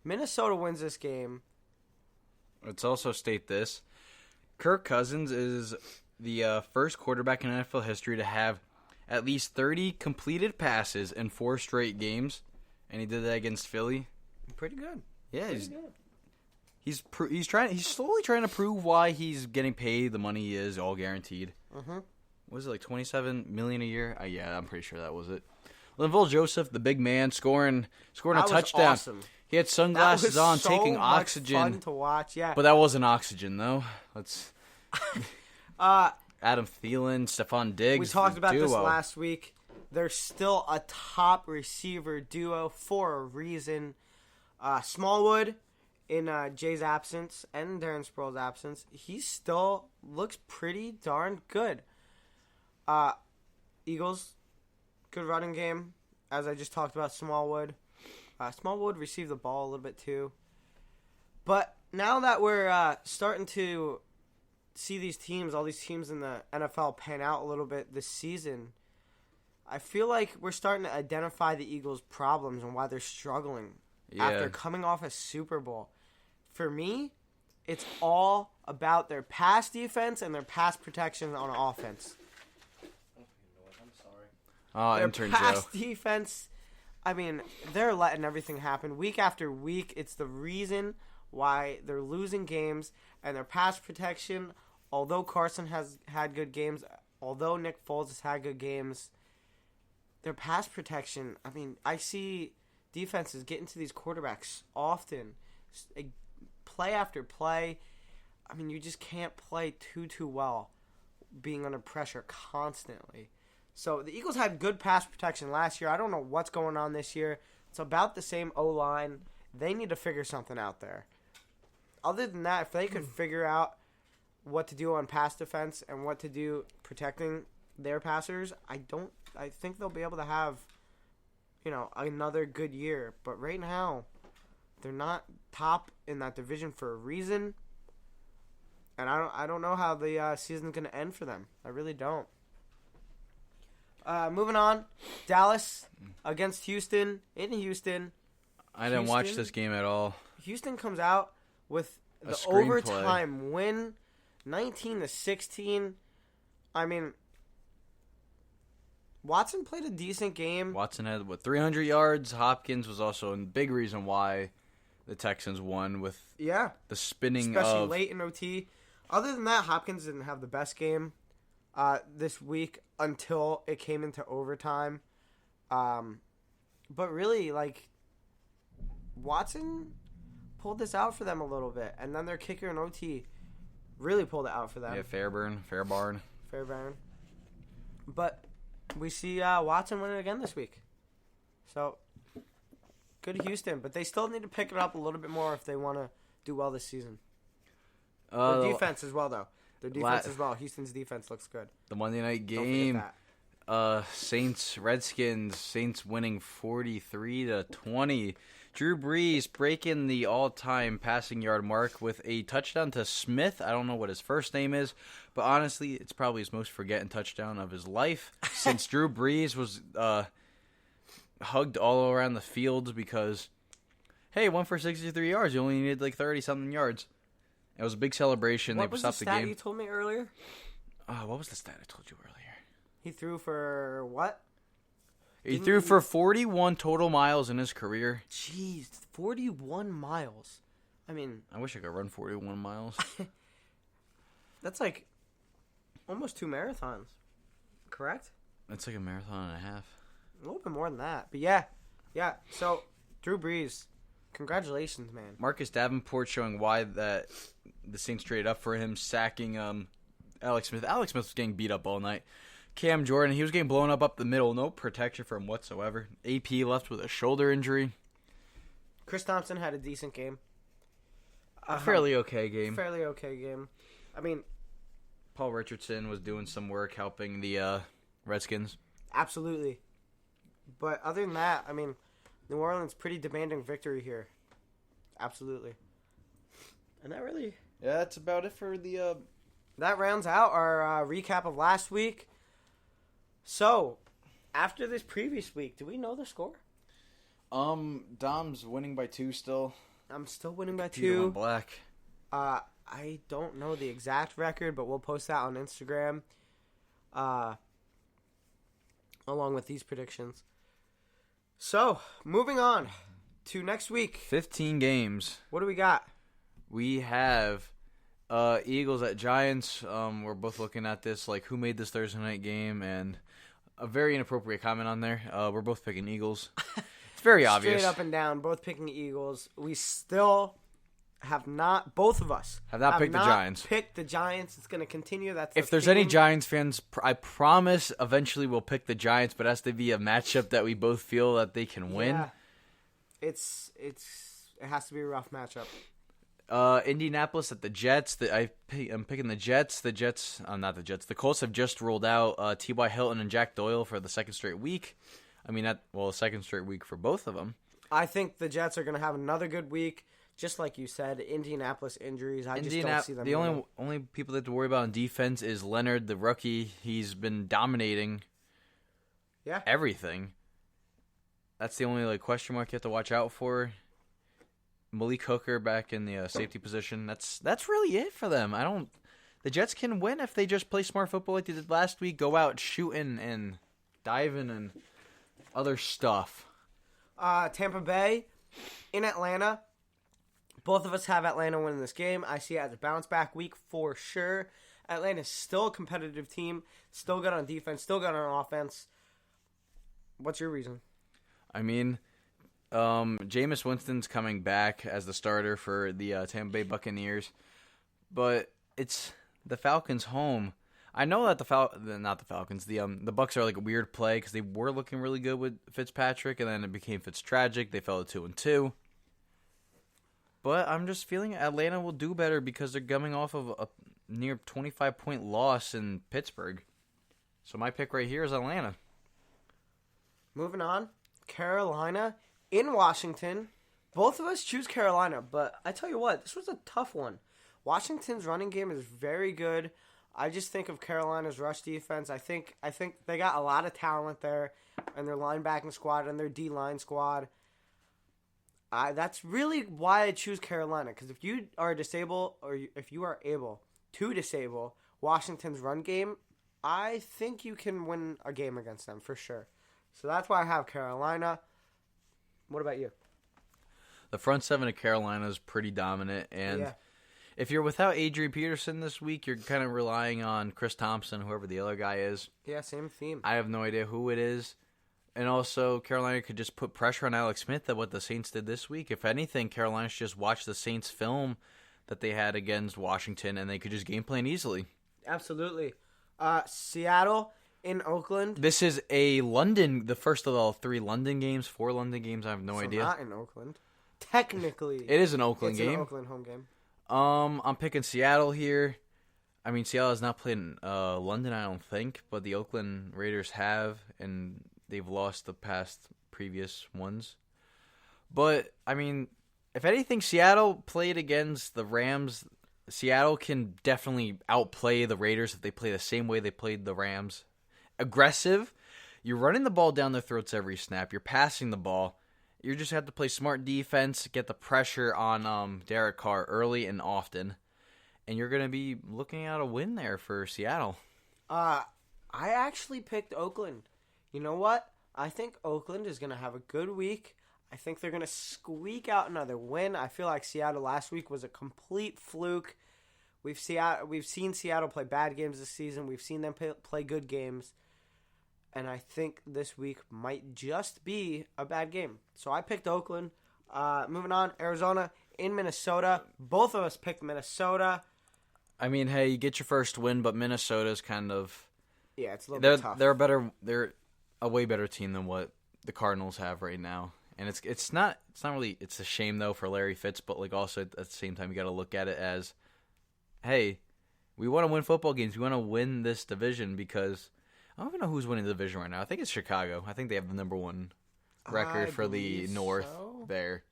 Minnesota wins this game. Let's also state this. Kirk Cousins is the first quarterback in NFL history to have at least 30 completed passes in 4 straight games, and he did that against Philly. Pretty good. Yeah, Pretty good. he's slowly trying to prove why he's getting paid the money he is, all guaranteed. Mm-hmm. Was it like $27 million a year? Yeah, I'm pretty sure that was it. Linval Joseph, the big man, scoring a touchdown. Awesome. He had sunglasses on, so taking much oxygen. Fun to watch, yeah. But that wasn't oxygen, though. Let's. Adam Thielen, Stephon Diggs. We talked about this duo. last week. They're still a top receiver duo for a reason. Smallwood, in Jay's absence and Darren Sproles' absence, he still looks pretty darn good. Eagles, good running game. As I just talked about, Smallwood. Smallwood received the ball a little bit too. But now that we're starting to see all these teams in the NFL pan out a little bit this season, I feel like we're starting to identify the Eagles' problems and why they're struggling after coming off a Super Bowl. For me, it's all about their pass defense and their pass protection on offense. Their Intern pass Joe. defense, I mean, they're letting everything happen week after week. It's the reason why they're losing games. And their pass protection, although Carson has had good games, although Nick Foles has had good games, their pass protection, I mean, I see defenses get into these quarterbacks often, play after play. I mean, you just can't play too well being under pressure constantly. So the Eagles had good pass protection last year. I don't know what's going on this year. It's about the same O-line. They need to figure something out there. Other than that, if they could figure out what to do on pass defense and what to do protecting their passers, I think they'll be able to have, another good year. But right now, they're not top in that division for a reason. And I don't know how the season's going to end for them. I really don't. Moving on, Dallas against Houston in Houston. I didn't watch this game at all. Houston comes out with the screenplay. overtime win, 19-16. I mean, Watson played a decent game. Watson had 300 yards. Hopkins was also a big reason why the Texans won with the spinning especially late in OT. Other than that, Hopkins didn't have the best game this week until it came into overtime. But really, Watson pulled this out for them a little bit. And then their kicker in OT really pulled it out for them. Yeah, Fairbairn. But we see Watson win it again this week. So, good Houston. But they still need to pick it up a little bit more if they want to do well this season. Their defense as well, though. Their defense as well. Houston's defense looks good. The Monday night game, Saints Redskins. Saints winning 43-20. Drew Brees breaking the all-time passing yard mark with a touchdown to Smith. I don't know what his first name is, but honestly, it's probably his most forgotten touchdown of his life since Drew Brees was hugged all around the field because, hey, went for 63 yards. You only needed 30-something yards. It was a big celebration. What they was stopped the the stat game. you told me earlier? What was the stat I told you earlier? He threw for what? He threw for 41 total miles in his career. Jeez, 41 miles. I mean, I wish I could run 41 miles. That's almost 2 marathons. Correct? That's like a marathon and a half. A little bit more than that. But yeah. So, Drew Brees, congratulations, man. Marcus Davenport showing why that the Saints traded up for him, sacking Alex Smith. Alex Smith was getting beat up all night. Cam Jordan, he was getting blown up the middle. No protection for him whatsoever. AP left with a shoulder injury. Chris Thompson had a decent game. A fairly okay game. I mean, Paul Richardson was doing some work helping the Redskins. Absolutely. But other than that, I mean, New Orleans pretty demanding victory here. Absolutely. And that really... Yeah, that's about it for the... That rounds out our recap of last week. So, after this previous week, do we know the score? Dom's winning by 2 still. I'm still winning by Computer 2. went black. I don't know the exact record, but we'll post that on Instagram. Along with these predictions. So, moving on to next week. 15 games. What do we got? We have Eagles at Giants. We're both looking at this, like, who made this Thursday night game, and a very inappropriate comment on there. We're both picking Eagles. It's very obvious. Straight up and down, both picking Eagles. We still have not, both of us Have not picked the Giants. Picked the Giants. It's going to continue. If there's any Giants fans, I promise eventually we'll pick the Giants, but it has to be a matchup that we both feel that they can win. Yeah. It has to be a rough matchup. Indianapolis at the Jets. I'm picking the Jets. The Jets, not the Jets. The Colts have just rolled out T.Y. Hilton and Jack Doyle for the second straight week. I mean, the second straight week for both of them. I think the Jets are going to have another good week. Just like you said, Indianapolis injuries. I just don't see them. The only people that have to worry about on defense is Leonard, the rookie. He's been dominating. Yeah. Everything. That's the only question mark you have to watch out for. Malik Hooker back in the safety position. That's really it for them. The Jets can win if they just play smart football like they did last week. Go out shooting and diving and other stuff. Tampa Bay in Atlanta. Both of us have Atlanta winning this game. I see it as a bounce-back week for sure. Atlanta's still a competitive team. Still good on defense. Still good on offense. What's your reason? I mean, Jameis Winston's coming back as the starter for the Tampa Bay Buccaneers. But it's the Falcons' home. I know that not the Falcons. The Bucs are like a weird play because they were looking really good with Fitzpatrick, and then it became Fitztragic. They fell to 2-2. But I'm just feeling Atlanta will do better because they're coming off of a near 25-point loss in Pittsburgh. So my pick right here is Atlanta. Moving on, Carolina in Washington. Both of us choose Carolina, but I tell you what, this was a tough one. Washington's running game is very good. I just think of Carolina's rush defense. I think they got a lot of talent there, and their linebacking squad and their D-line squad. That's really why I choose Carolina, because if you are if you are able to disable Washington's run game, I think you can win a game against them for sure. So that's why I have Carolina. What about you? The front seven of Carolina is pretty dominant, and if you're without Adrian Peterson this week, you're kind of relying on Chris Thompson, whoever the other guy is. Yeah, same theme. I have no idea who it is. And also, Carolina could just put pressure on Alex Smith at what the Saints did this week. If anything, Carolina should just watch the Saints film that they had against Washington, and they could just game plan easily. Absolutely. Seattle in Oakland. This is the first of all 4 London games. I have no idea. Not in Oakland. Technically. It is an Oakland game. It's an Oakland home game. I'm picking Seattle here. I mean, Seattle has not played in London, I don't think, but the Oakland Raiders have, and they've lost the previous ones. But, I mean, if anything, Seattle played against the Rams. Seattle can definitely outplay the Raiders if they play the same way they played the Rams. Aggressive. You're running the ball down their throats every snap. You're passing the ball. You just have to play smart defense, get the pressure on Derek Carr early and often. And you're going to be looking at a win there for Seattle. I actually picked Oakland. You know what? I think Oakland is going to have a good week. I think they're going to squeak out another win. I feel like Seattle last week was a complete fluke. We've seen Seattle play bad games this season. We've seen them play good games. And I think this week might just be a bad game. So I picked Oakland. Moving on, Arizona in Minnesota. Both of us picked Minnesota. I mean, hey, you get your first win, but Minnesota's kind of... Yeah, it's a little bit tough. They're a way better team than what the Cardinals have right now. And it's not really... It's a shame, though, for Larry Fitz, but also at the same time, you got to look at it as, hey, we want to win football games. We want to win this division because... I don't even know who's winning the division right now. I think it's Chicago. I think they have the number 1 record for the North there.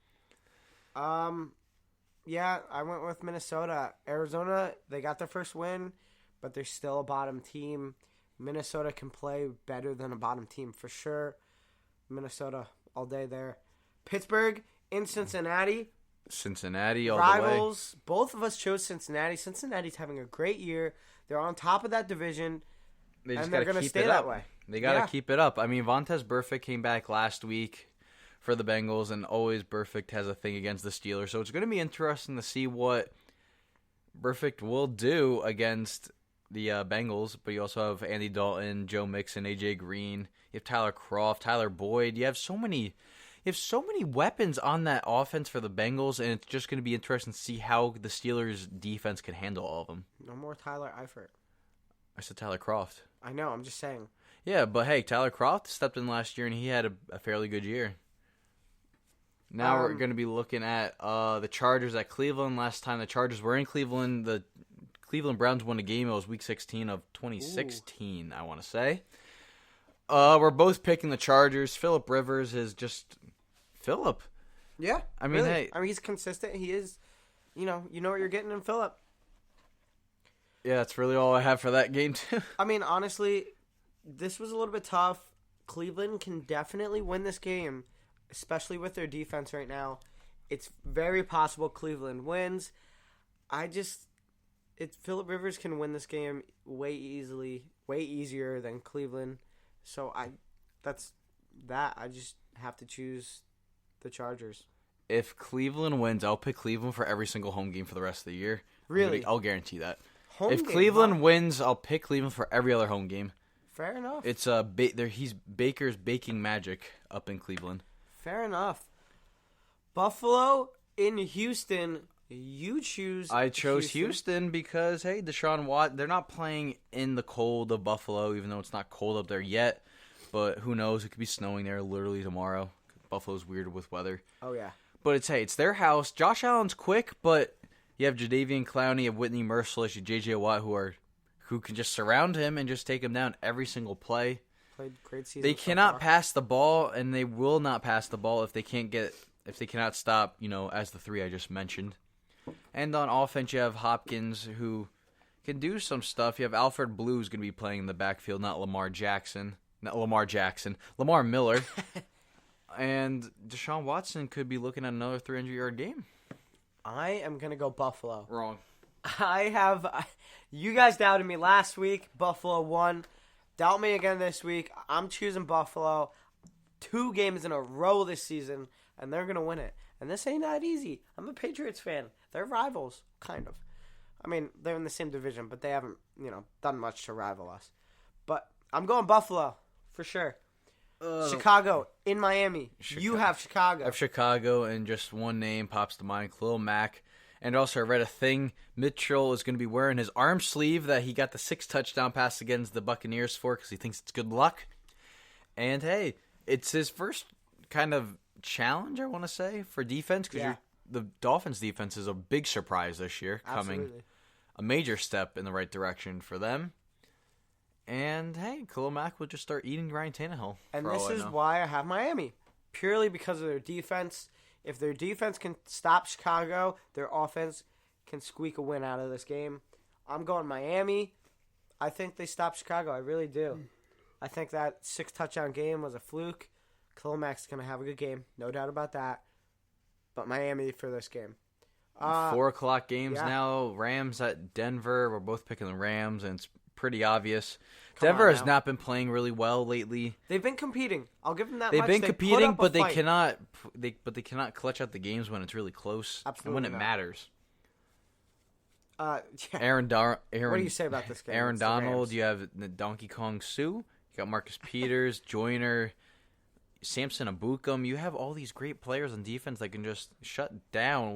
Yeah, I went with Minnesota. Arizona, they got their first win, but they're still a bottom team. Minnesota can play better than a bottom team for sure. Minnesota all day there. Pittsburgh in Cincinnati. Cincinnati all the way. Rivals. Both of us chose Cincinnati. Cincinnati's having a great year. They're on top of that division. They just and they're got to going to keep stay it that up. way. They got to Yeah. keep it up. I mean, Vontaze Burfict came back last week for the Bengals, and always Burfict has a thing against the Steelers. So it's going to be interesting to see what Burfict will do against the Bengals. But you also have Andy Dalton, Joe Mixon, AJ Green. You have Tyler Kroft, Tyler Boyd. You have so many weapons on that offense for the Bengals, and it's just going to be interesting to see how the Steelers' defense can handle all of them. No more Tyler Eifert. I said Tyler Kroft. I know. I'm just saying. Yeah, but hey, Tyler Kroft stepped in last year, and he had a fairly good year. Now we're going to be looking at the Chargers at Cleveland. Last time the Chargers were in Cleveland, the Cleveland Browns won a game. It was Week 16 of 2016, I want to say. We're both picking the Chargers. Phillip Rivers is just Phillip. Yeah. I mean, really. hey. I mean, he's consistent. He is, you know what you're getting in Phillip. Yeah, that's really all I have for that game, too. I mean, honestly, this was a little bit tough. Cleveland can definitely win this game, especially with their defense right now. It's very possible Cleveland wins. Phillip Rivers can win this game way easier than Cleveland. So I just have to choose the Chargers. If Cleveland wins, I'll pick Cleveland for every single home game for the rest of the year. Really? I'll guarantee that. If Cleveland wins, I'll pick Cleveland for every other home game. Fair enough. It's he's Baker's baking magic up in Cleveland. Fair enough. Buffalo in Houston. You choose. I chose Houston because hey, Deshaun Watt. They're not playing in the cold of Buffalo, even though it's not cold up there yet. But who knows? It could be snowing there literally tomorrow. Buffalo's weird with weather. Oh yeah. But it's their house. Josh Allen's quick, but you have Jadeveon Clowney, you have Whitney Merciless, you have J.J. Watt, who can just surround him and just take him down every single play. Played great season. They cannot pass the ball, and they will not pass the ball if they cannot stop, as the three I just mentioned. And on offense, you have Hopkins, who can do some stuff. You have Alfred Blue, who's going to be playing in the backfield, not Lamar Miller. And Deshaun Watson could be looking at another 300-yard game. I am going to go Buffalo. Wrong. You guys doubted me last week. Buffalo won. Doubt me again this week. I'm choosing Buffalo. 2 games in a row this season, and they're going to win it. And this ain't that easy. I'm a Patriots fan. They're rivals, kind of. I mean, they're in the same division, but they haven't, done much to rival us. But I'm going Buffalo, for sure. Chicago in Miami. You have Chicago. I have Chicago, and just one name pops to mind, Khalil Mack. And also, I read a thing. Mitchell is going to be wearing his arm sleeve that he got the 6 touchdown pass against the Buccaneers for because he thinks it's good luck. And, hey, it's his first kind of challenge, I want to say, for defense because the Dolphins' defense is a big surprise this year. Absolutely. Coming a major step in the right direction for them. And, hey, Khalil Mack will just start eating Ryan Tannehill. And this is why I have Miami. Purely because of their defense. If their defense can stop Chicago, their offense can squeak a win out of this game. I'm going Miami. I think they stop Chicago. I really do. I think that 6-touchdown game was a fluke. Khalil Mack's going to have a good game. No doubt about that. But Miami for this game. 4 o'clock games now. Rams at Denver. We're both picking the Rams, and it's pretty obvious. Denver has not been playing really well lately. They've been competing. I'll give them that. They've much. been competing, but they fight. cannot. They cannot clutch out the games when it's really close. Absolutely and when not. it matters. Yeah. What What do you say about this game? Aaron It's the Donald. Rams. You have the Donkey Kong Sue. You got Marcus Peters, Joyner, Samson Abukum. You have all these great players on defense that can just shut down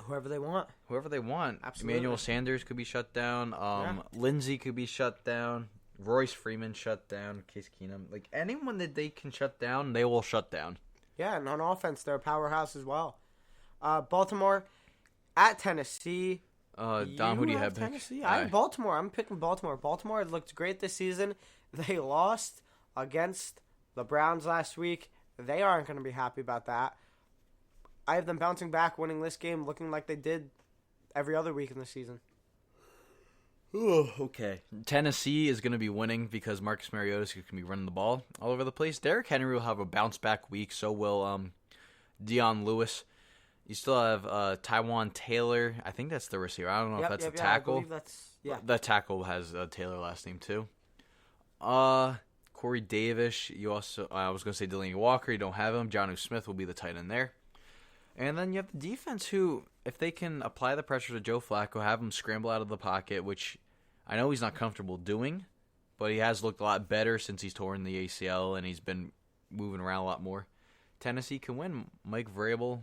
whoever they want. Absolutely. Emmanuel Sanders could be shut down. Lindsey could be shut down. Royce Freeman shut down. Case Keenum. Like, anyone that they can shut down, they will shut down. Yeah, and on offense, they're a powerhouse as well. Baltimore at Tennessee. Dom, who do you have? Tennessee? I have Baltimore. I'm picking Baltimore. Baltimore looked great this season. They lost against the Browns last week. They aren't going to be happy about that. I have them bouncing back, winning this game, looking like they did every other week in the season. Okay. Tennessee is going to be winning because Marcus Mariota is going to be running the ball all over the place. Derrick Henry will have a bounce-back week. So will Deion Lewis. You still have Tywan Taylor. I think that's the receiver. I don't know if that's a tackle. I believe that's, The tackle has a Taylor last name, too. Corey Davis. You also, I was going to say Delaney Walker. You don't have him. Jonnu Smith will be the tight end there. And then you have the defense who, if they can apply the pressure to Joe Flacco, have him scramble out of the pocket, which I know he's not comfortable doing, but he has looked a lot better since he's torn the ACL and he's been moving around a lot more. Tennessee can win. Mike Vrabel.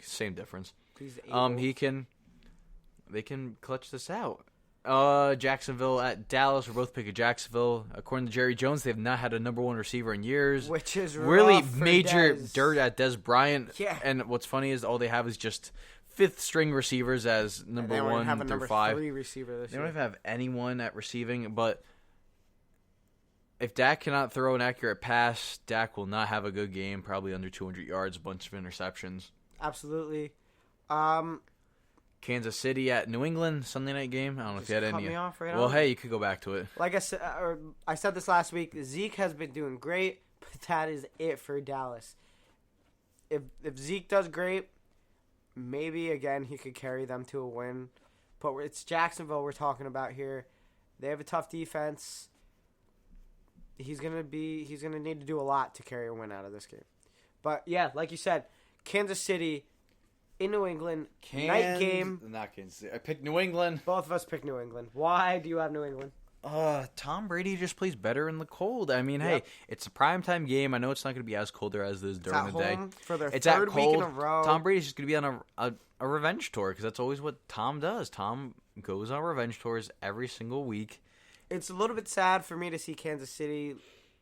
Same difference. He's able. They can clutch this out. Jacksonville at Dallas. We're both picking Jacksonville. According to Jerry Jones, they've not had a number one receiver in years. Which is really rough for major Dez. dirt at Des Bryant. Yeah. And what's funny is all they have is just fifth string receivers as number They don't even one have a through number 5. 3 receiver this They year. don't even have anyone at receiving, but if Dak cannot throw an accurate pass, Dak will not have a good game, probably under 200 yards, a bunch of interceptions. Absolutely. Kansas City at New England, Sunday night game. I don't know if you had cut any. me off right Well, on. hey, you could go back to it. Like I said this last week, Zeke has been doing great, but that is it for Dallas. If Zeke does great, maybe again he could carry them to a win. But it's Jacksonville we're talking about here. They have a tough defense. He's gonna need to do a lot to carry a win out of this game. But yeah, like you said, Kansas City in New England, night game. Not Kansas City. I picked New England. Both of us pick New England. Why do you have New England? Tom Brady just plays better in the cold. I mean, hey, it's a primetime game. I know it's not going to be as cold there as it is during It's the at day. home for their It's third at week cold. in a row. Tom Brady's just going to be on a revenge tour because that's always what Tom does. Tom goes on revenge tours every single week. It's a little bit sad for me to see Kansas City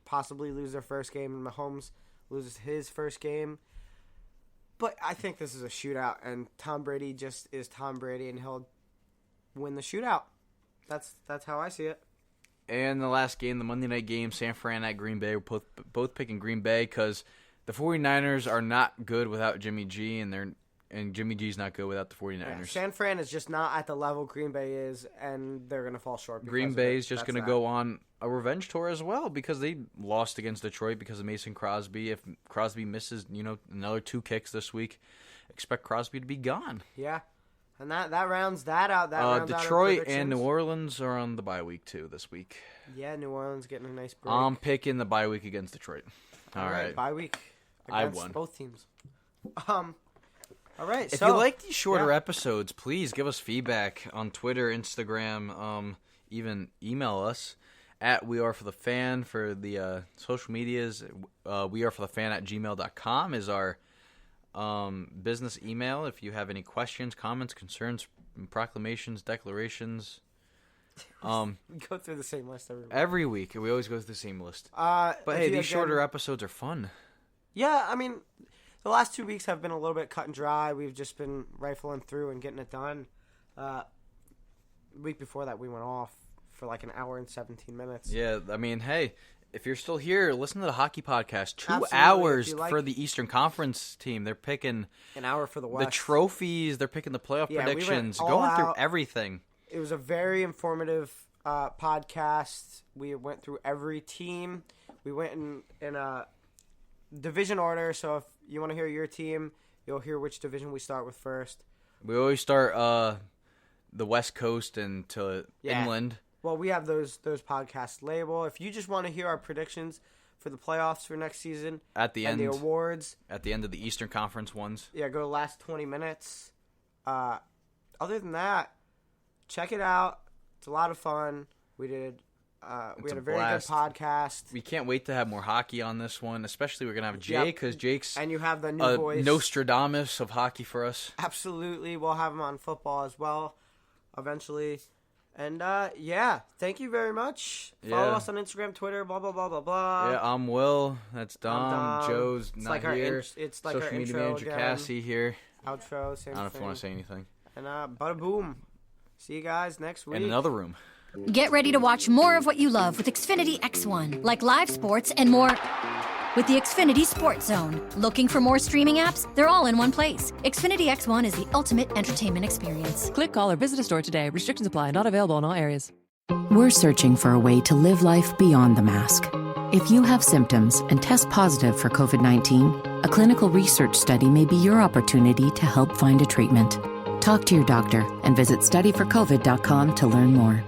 possibly lose their first game and Mahomes loses his first game. But I think this is a shootout, and Tom Brady just is Tom Brady, and he'll win the shootout. That's how I see it. And the last game, the Monday night game, San Fran at Green Bay. We're both picking Green Bay because the 49ers are not good without Jimmy G, and Jimmy G's not good without the 49ers. Yeah, San Fran is just not at the level Green Bay is, and they're going to fall short. Green Bay is just going to go on a revenge tour as well because they lost against Detroit because of Mason Crosby. If Crosby misses, another 2 kicks this week, expect Crosby to be gone. Yeah, and that rounds that out. That rounds out Detroit our and New predictions. Orleans are on the bye week too this week. Yeah, New Orleans getting a nice break. I'm picking the bye week against Detroit. All right. Bye week. I Against won. both teams. All right. If so, you like these shorter yeah. episodes, please give us feedback on Twitter, Instagram, even email us at We Are For The Fan for the social medias. weareforthefan@gmail.com is our business email. If you have any questions, comments, concerns, proclamations, declarations. We go through the same list Every week. We always go through the same list. But But hey, these shorter episodes are fun. Yeah, I mean, the last 2 weeks have been a little bit cut and dry. We've just been rifling through and getting it done. Week before that, we went off for like an hour and 17 minutes. Yeah, I mean, hey, if you're still here, listen to the hockey podcast. 2 Absolutely, hours if you like- for the Eastern Conference team. They're picking An hour for the West. the trophies. They're picking the playoff Yeah, we went predictions. all Going through out. everything. It was a very informative podcast. We went through every team. We went in a division order, so if you want to hear your team, you'll hear which division we start with first. We always start the West Coast and to Yeah. inland. Well, we have those podcasts label. If you just want to hear our predictions for the playoffs for next season At the and end, the awards, at the end of the Eastern Conference ones. yeah, go to last 20 minutes. Other than that, check it out. It's a lot of fun. We had a very blast. good podcast. We can't wait to have more hockey on this one. Especially we're gonna have Jay Yep. because Jake's And you have the new voice. Nostradamus of hockey for us. Absolutely. We'll have him on football as well eventually. And, yeah, thank you very much. Follow Yeah. us on Instagram, Twitter, blah, blah, blah, blah, blah. Yeah, I'm Will. That's Dom. Dom. Joe's It's not like our here. it's like Social our media intro manager again. Cassie here. Outro, same I don't know if thing. you want to say anything. And, bada boom. See you guys next week. In another room. Get ready to watch more of what you love with Xfinity X1, like live sports and more with the Xfinity Sports Zone. Looking for more streaming apps? They're all in one place. Xfinity X1 is the ultimate entertainment experience. Click, call, or visit a store today. Restrictions apply. Not available in all areas. We're searching for a way to live life beyond the mask. If you have symptoms and test positive for COVID-19, a clinical research study may be your opportunity to help find a treatment. Talk to your doctor and visit studyforcovid.com to learn more.